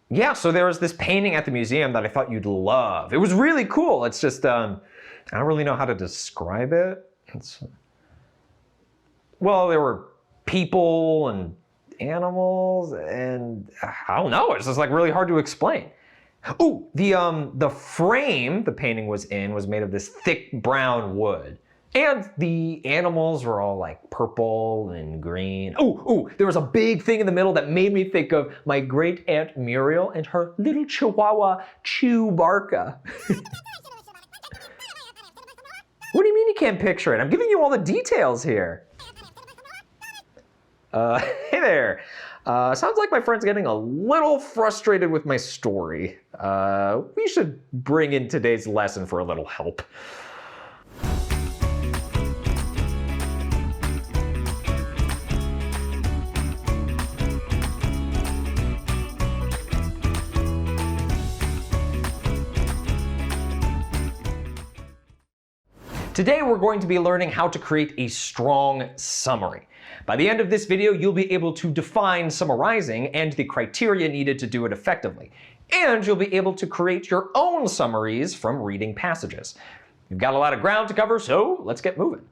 Yeah, so there was this painting at the museum that I thought you'd love. It was really cool. It's just, I don't really know how to describe it. Well, there were people and animals and I don't know. It's just like really hard to explain. Ooh, the frame the painting was in was made of this thick brown wood. And the animals were all like purple and green. Ooh, there was a big thing in the middle that made me think of my great aunt Muriel and her little chihuahua, Chewbarca. What do you mean you can't picture it? I'm giving you all the details here. Hey there. Sounds like my friend's getting a little frustrated with my story. We should bring in today's lesson for a little help. Today we're going to be learning how to create a strong summary. By the end of this video, you'll be able to define summarizing and the criteria needed to do it effectively. And you'll be able to create your own summaries from reading passages. We've got a lot of ground to cover, so let's get moving.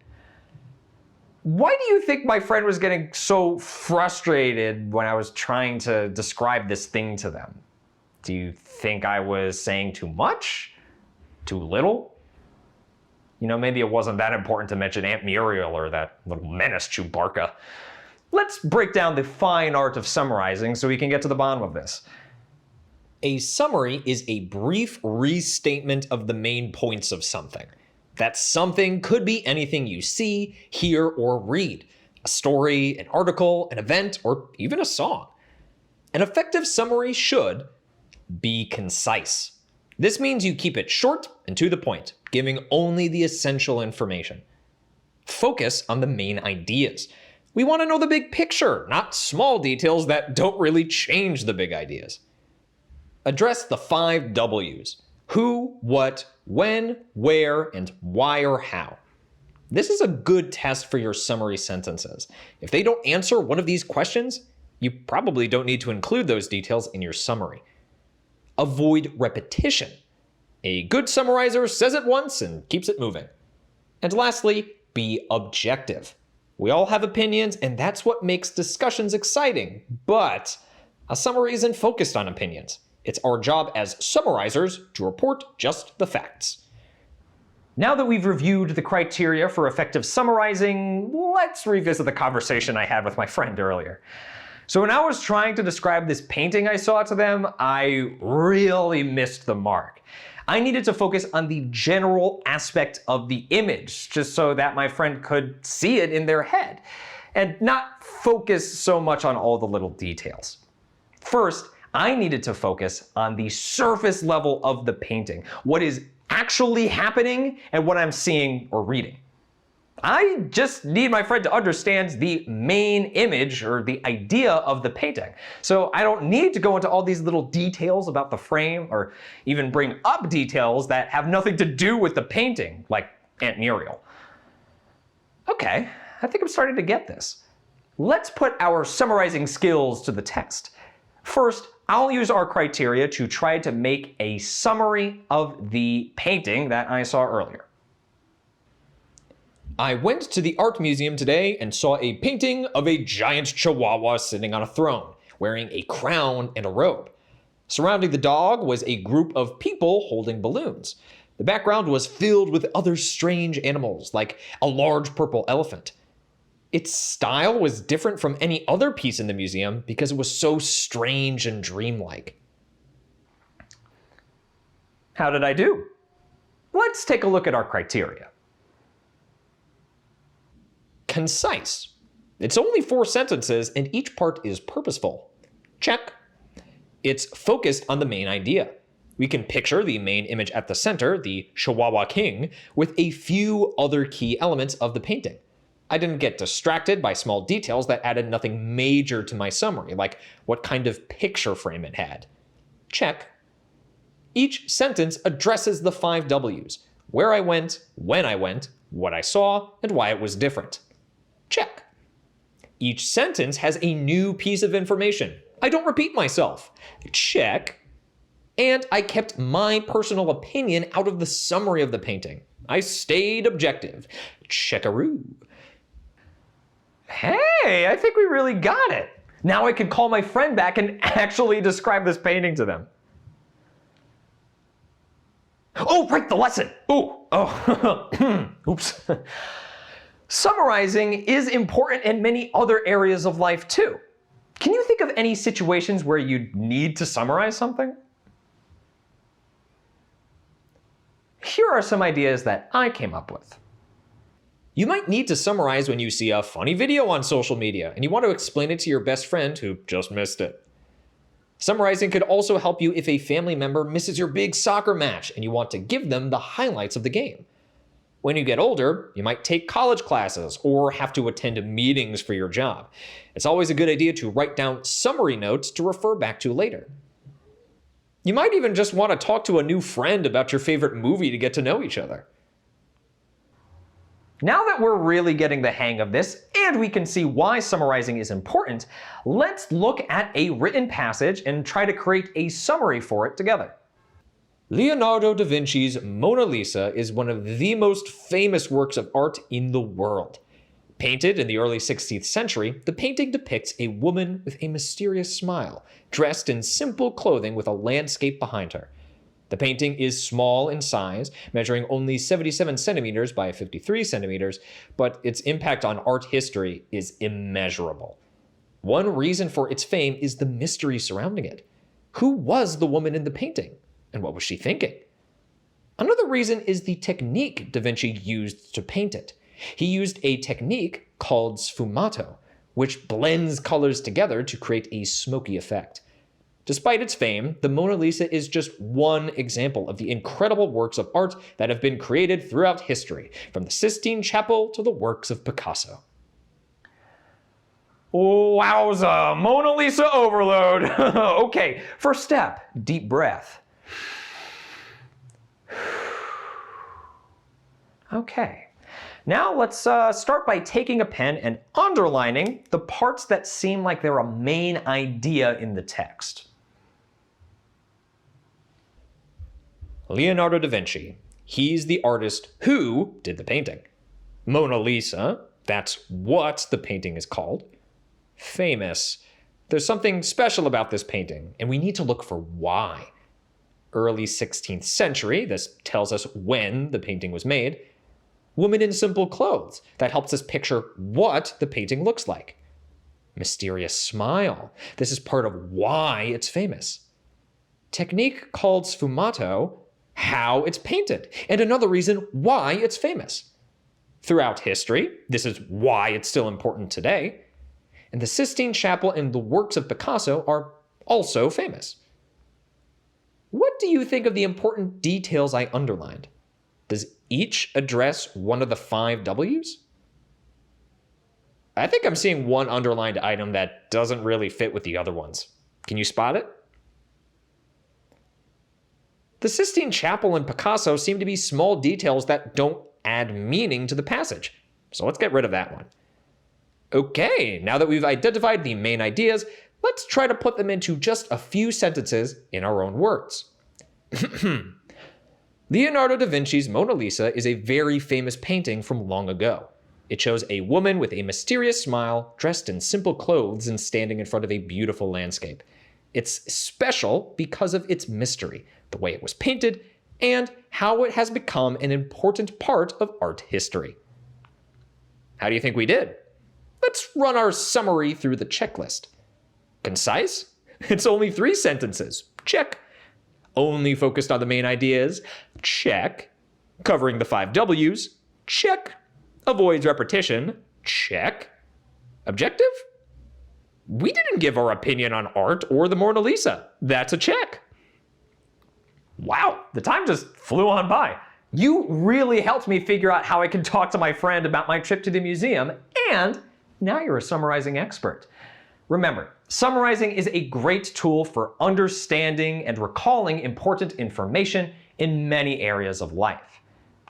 Why do you think my friend was getting so frustrated when I was trying to describe this thing to them? Do you think I was saying too much? Too little? You know, maybe it wasn't that important to mention Aunt Muriel or that little menace Chewbarca. Let's break down the fine art of summarizing so we can get to the bottom of this. A summary is a brief restatement of the main points of something. That something could be anything you see, hear, or read. A story, an article, an event, or even a song. An effective summary should be concise. This means you keep it short and to the point, giving only the essential information. Focus on the main ideas. We want to know the big picture, not small details that don't really change the big ideas. Address the 5 W's. Who, what, when, where, and why or how. This is a good test for your summary sentences. If they don't answer one of these questions, you probably don't need to include those details in your summary. Avoid repetition. A good summarizer says it once and keeps it moving. And lastly, be objective. We all have opinions, and that's what makes discussions exciting, but a summary isn't focused on opinions. It's our job as summarizers to report just the facts. Now that we've reviewed the criteria for effective summarizing, let's revisit the conversation I had with my friend earlier. So when I was trying to describe this painting I saw to them, I really missed the mark. I needed to focus on the general aspect of the image, just so that my friend could see it in their head, and not focus so much on all the little details. First, I needed to focus on the surface level of the painting, what is actually happening and what I'm seeing or reading. I just need my friend to understand the main image or the idea of the painting. So I don't need to go into all these little details about the frame or even bring up details that have nothing to do with the painting, like Aunt Muriel. Okay, I think I'm starting to get this. Let's put our summarizing skills to the test. First, I'll use our criteria to try to make a summary of the painting that I saw earlier. I went to the art museum today and saw a painting of a giant chihuahua sitting on a throne, wearing a crown and a robe. Surrounding the dog was a group of people holding balloons. The background was filled with other strange animals, like a large purple elephant. Its style was different from any other piece in the museum because it was so strange and dreamlike. How did I do? Let's take a look at our criteria. Concise. It's only 4 sentences and each part is purposeful. Check. It's focused on the main idea. We can picture the main image at the center, the Chihuahua King, with a few other key elements of the painting. I didn't get distracted by small details that added nothing major to my summary, like what kind of picture frame it had. Check. Each sentence addresses the 5 W's. Where I went, when I went, what I saw, and why it was different. Check. Each sentence has a new piece of information, I don't repeat myself. Check. And I kept my personal opinion out of the summary of the painting. I stayed objective. Checkaroo. Hey, I think we really got it. Now I can call my friend back and actually describe this painting to them. Oh, right, the lesson. Oh, oops. Summarizing is important in many other areas of life too. Can you think of any situations where you need to summarize something? Here are some ideas that I came up with. You might need to summarize when you see a funny video on social media and you want to explain it to your best friend who just missed it. Summarizing could also help you if a family member misses your big soccer match and you want to give them the highlights of the game. When you get older, you might take college classes or have to attend meetings for your job. It's always a good idea to write down summary notes to refer back to later. You might even just want to talk to a new friend about your favorite movie to get to know each other. Now that we're really getting the hang of this and we can see why summarizing is important, let's look at a written passage and try to create a summary for it together. Leonardo da Vinci's Mona Lisa is one of the most famous works of art in the world. Painted in the early 16th century, the painting depicts a woman with a mysterious smile, dressed in simple clothing with a landscape behind her. The painting is small in size, measuring only 77 centimeters by 53 centimeters, but its impact on art history is immeasurable. One reason for its fame is the mystery surrounding it. Who was the woman in the painting? And what was she thinking? Another reason is the technique Da Vinci used to paint it. He used a technique called sfumato, which blends colors together to create a smoky effect. Despite its fame, the Mona Lisa is just one example of the incredible works of art that have been created throughout history, from the Sistine Chapel to the works of Picasso. Wowza, Mona Lisa overload. Okay, first step, deep breath. Okay, now let's start by taking a pen and underlining the parts that seem like they're a main idea in the text. Leonardo da Vinci, he's the artist who did the painting. Mona Lisa, that's what the painting is called. Famous, there's something special about this painting, and we need to look for why. Early 16th century, this tells us when the painting was made. Woman in simple clothes, that helps us picture what the painting looks like. Mysterious smile, this is part of why it's famous. Technique called sfumato, how it's painted, and another reason why it's famous. Throughout history, this is why it's still important today. And the Sistine Chapel and the works of Picasso are also famous. What do you think of the important details I underlined? Does each address one of the 5 W's? I think I'm seeing one underlined item that doesn't really fit with the other ones. Can you spot it? The Sistine Chapel and Picasso seem to be small details that don't add meaning to the passage. So let's get rid of that one. Okay, now that we've identified the main ideas, let's try to put them into just a few sentences in our own words. Leonardo da Vinci's Mona Lisa is a very famous painting from long ago. It shows a woman with a mysterious smile, dressed in simple clothes and standing in front of a beautiful landscape. It's special because of its mystery, the way it was painted, and how it has become an important part of art history. How do you think we did? Let's run our summary through the checklist. Concise? It's only 3 sentences. Check. Only focused on the main ideas? Check. Covering the 5 W's? Check. Avoids repetition? Check. Objective? We didn't give our opinion on art or the Mona Lisa. That's a check. Wow, the time just flew on by. You really helped me figure out how I can talk to my friend about my trip to the museum, and now you're a summarizing expert. Remember, summarizing is a great tool for understanding and recalling important information in many areas of life.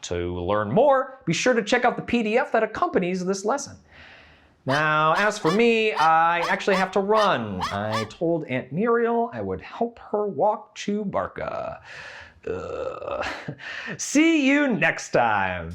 To learn more, be sure to check out the PDF that accompanies this lesson. Now, as for me, I actually have to run. I told Aunt Muriel I would help her walk to Barca. See you next time.